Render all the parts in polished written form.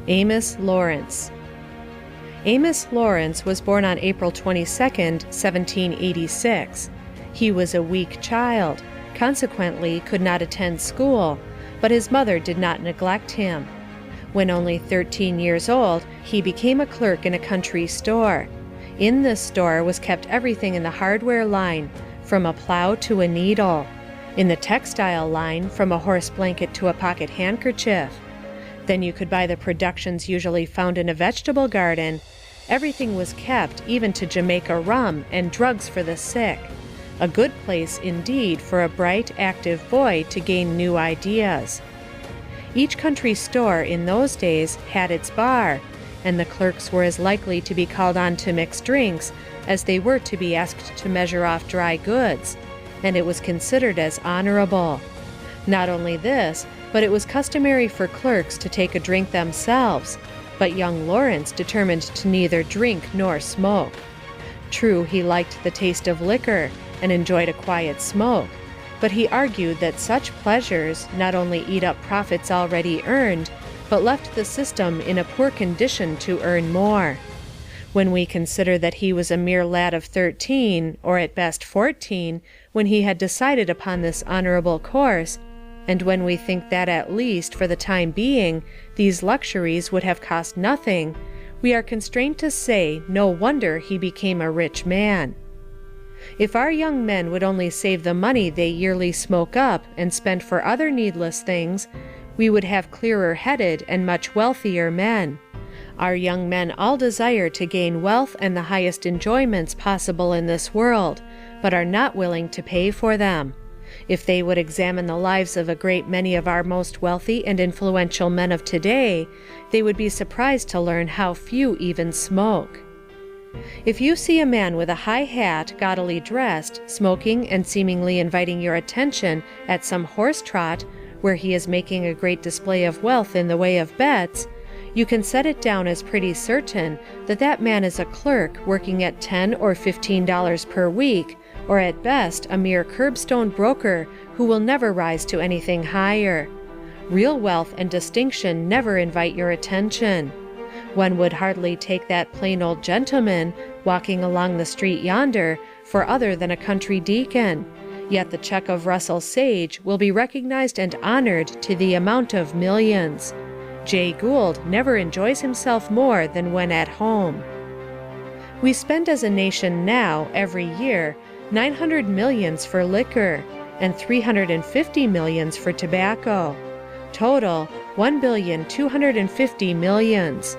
Amos Lawrence. Amos Lawrence was born on April 22, 1786. He was a weak child, consequently could not attend school, but his mother did not neglect him. When only 13 years old, he became a clerk in a country store. In this store was kept everything in the hardware line, from a plow to a needle. In the textile line, from a horse blanket to a pocket handkerchief. Then you could buy the productions usually found in a vegetable garden. Everything was kept, even to Jamaica rum and drugs for the sick. A good place, indeed, for a bright, active boy to gain new ideas. Each country store in those days had its bar, and the clerks were as likely to be called on to mix drinks as they were to be asked to measure off dry goods, and it was considered as honorable. Not only this, but it was customary for clerks to take a drink themselves, but young Lawrence determined to neither drink nor smoke. True, he liked the taste of liquor and enjoyed a quiet smoke, but he argued that such pleasures not only eat up profits already earned, but left the system in a poor condition to earn more. When we consider that he was a mere lad of 13, or at best 14, when he had decided upon this honorable course, and when we think that at least, for the time being, these luxuries would have cost nothing, we are constrained to say no wonder he became a rich man. If our young men would only save the money they yearly smoke up and spend for other needless things, we would have clearer-headed and much wealthier men. Our young men all desire to gain wealth and the highest enjoyments possible in this world, but are not willing to pay for them. If they would examine the lives of a great many of our most wealthy and influential men of today, they would be surprised to learn how few even smoke. If you see a man with a high hat, gaudily dressed, smoking and seemingly inviting your attention at some horse trot, where he is making a great display of wealth in the way of bets, you can set it down as pretty certain that that man is a clerk working at $10 or $15 per week, or at best a mere curbstone broker who will never rise to anything higher. Real wealth and distinction never invite your attention. One would hardly take that plain old gentleman, walking along the street yonder, for other than a country deacon, yet the check of Russell Sage will be recognized and honored to the amount of millions. Jay Gould never enjoys himself more than when at home. We spend as a nation now, every year, 900 millions for liquor, and 350 millions for tobacco. Total, 1,250 millions.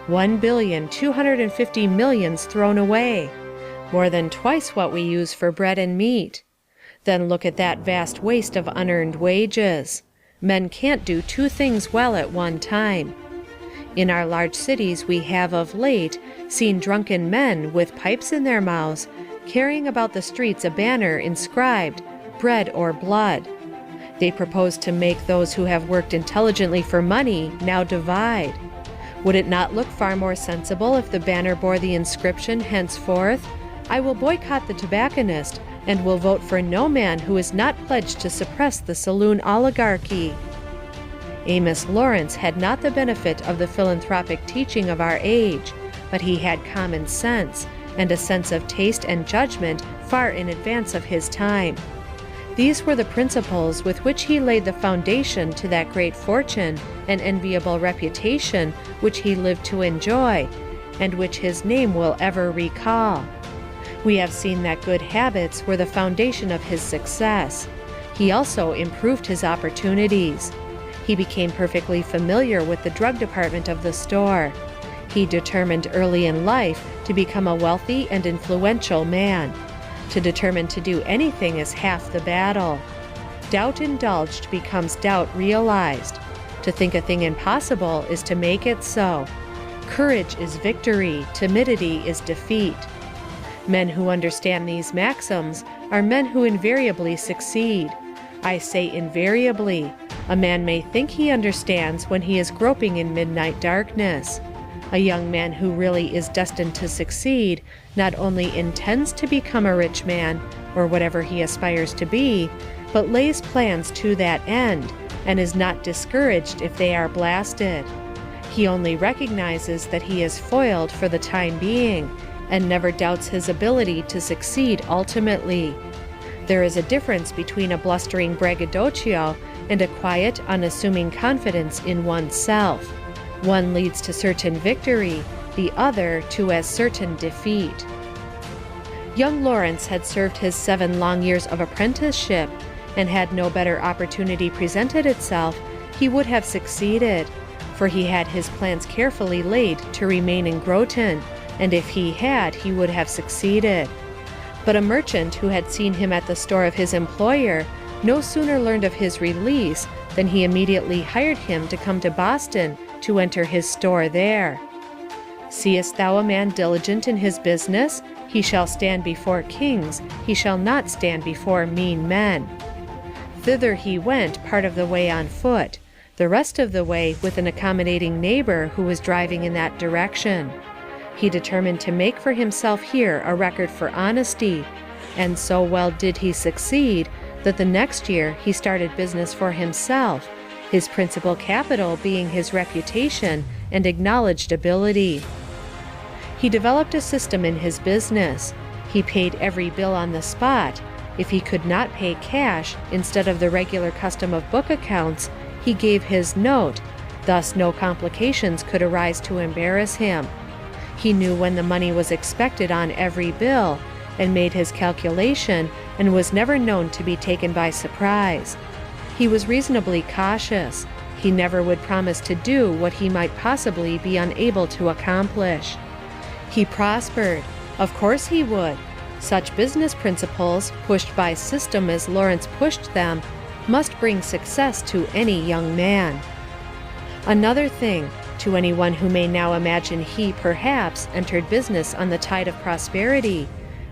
1,250 millions thrown away. More than twice what we use for bread and meat. Then look at that vast waste of unearned wages. Men can't do two things well at one time. In our large cities we have of late seen drunken men with pipes in their mouths, carrying about the streets a banner inscribed, "Bread or Blood." They propose to make those who have worked intelligently for money now divide. Would it not look far more sensible if the banner bore the inscription henceforth, "I will boycott the tobacconist, and will vote for no man who is not pledged to suppress the saloon oligarchy"? Amos Lawrence had not the benefit of the philanthropic teaching of our age, but he had common sense, and a sense of taste and judgment far in advance of his time. These were the principles with which he laid the foundation to that great fortune and enviable reputation which he lived to enjoy, and which his name will ever recall. We have seen that good habits were the foundation of his success. He also improved his opportunities. He became perfectly familiar with the drug department of the store. He determined early in life to become a wealthy and influential man. To determine to do anything is half the battle. Doubt indulged becomes doubt realized. To think a thing impossible is to make it so. Courage is victory, timidity is defeat. Men who understand these maxims are men who invariably succeed. I say invariably. A man may think he understands when he is groping in midnight darkness. A young man who really is destined to succeed not only intends to become a rich man, or whatever he aspires to be, but lays plans to that end, and is not discouraged if they are blasted. He only recognizes that he is foiled for the time being, and never doubts his ability to succeed ultimately. There is a difference between a blustering braggadocio and a quiet, unassuming confidence in oneself. One leads to certain victory, the other to as certain defeat. Young Lawrence had served his 7 long years of apprenticeship, and had no better opportunity presented itself, he would have succeeded, for he had his plans carefully laid to remain in Groton, and if he had, he would have succeeded. But a merchant who had seen him at the store of his employer no sooner learned of his release than he immediately hired him to come to Boston to enter his store there. Seest thou a man diligent in his business? He shall stand before kings, he shall not stand before mean men. Thither he went part of the way on foot, the rest of the way with an accommodating neighbor who was driving in that direction. He determined to make for himself here a record for honesty, and so well did he succeed that the next year he started business for himself, his principal capital being his reputation and acknowledged ability. He developed a system in his business. He paid every bill on the spot. If he could not pay cash, instead of the regular custom of book accounts, he gave his note, thus no complications could arise to embarrass him. He knew when the money was expected on every bill, and made his calculation, and was never known to be taken by surprise. He was reasonably cautious. He never would promise to do what he might possibly be unable to accomplish. He prospered. Of course he would. Such business principles, pushed by system as Lawrence pushed them, must bring success to any young man. Another thing, to anyone who may now imagine he, perhaps, entered business on the tide of prosperity,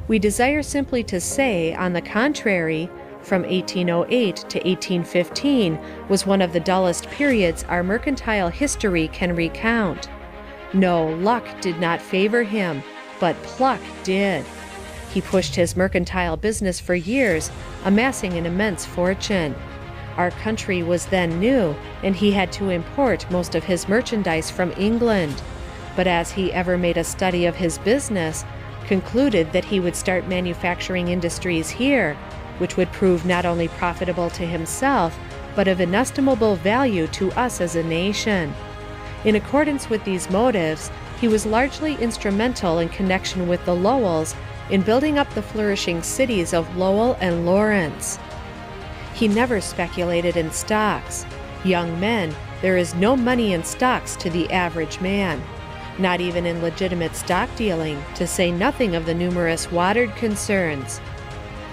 we desire simply to say, on the contrary, from 1808 to 1815 was one of the dullest periods our mercantile history can recount. No, luck did not favor him, but pluck did. He pushed his mercantile business for years, amassing an immense fortune. Our country was then new, and he had to import most of his merchandise from England. But as he ever made a study of his business, concluded that he would start manufacturing industries here, which would prove not only profitable to himself, but of inestimable value to us as a nation. In accordance with these motives, he was largely instrumental in connection with the Lowells in building up the flourishing cities of Lowell and Lawrence. He never speculated in stocks. Young men, there is no money in stocks to the average man, not even in legitimate stock dealing, to say nothing of the numerous watered concerns.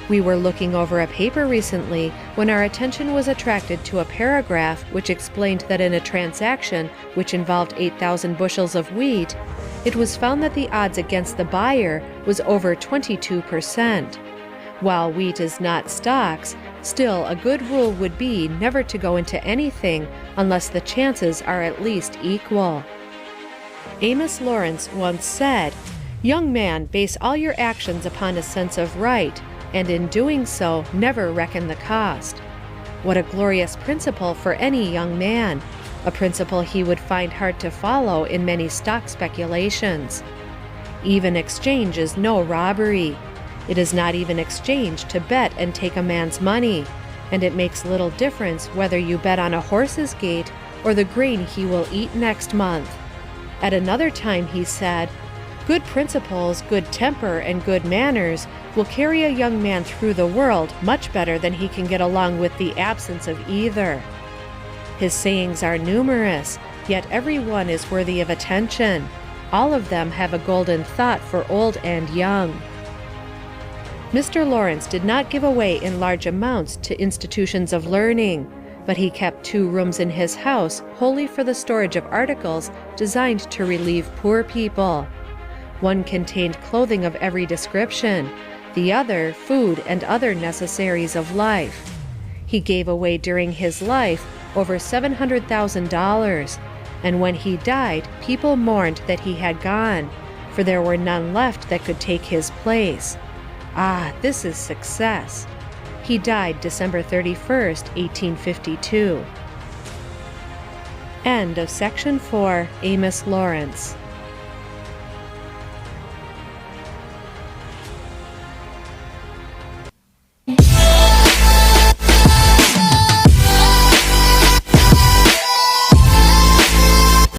We were looking over a paper recently when our attention was attracted to a paragraph which explained that in a transaction which involved 8,000 bushels of wheat, it was found that the odds against the buyer was over 22%. While wheat is not stocks, still a good rule would be never to go into anything unless the chances are at least equal. Amos Lawrence once said, "Young man, base all your actions upon a sense of right, and in doing so never reckon the cost." What a glorious principle for any young man, a principle he would find hard to follow in many stock speculations. Even exchange is no robbery. It is not even exchange to bet and take a man's money, and it makes little difference whether you bet on a horse's gait or the grain he will eat next month. At another time he said, "Good principles, good temper, and good manners will carry a young man through the world much better than he can get along with the absence of either." His sayings are numerous, yet every one is worthy of attention. All of them have a golden thought for old and young. Mr. Lawrence did not give away in large amounts to institutions of learning, but he kept 2 rooms in his house wholly for the storage of articles designed to relieve poor people. One contained clothing of every description, the other food and other necessaries of life. He gave away during his life over $700,000, and when he died, people mourned that he had gone, for there were none left that could take his place. Ah, this is success. He died December 31st, 1852. End of Section 4, Amos Lawrence.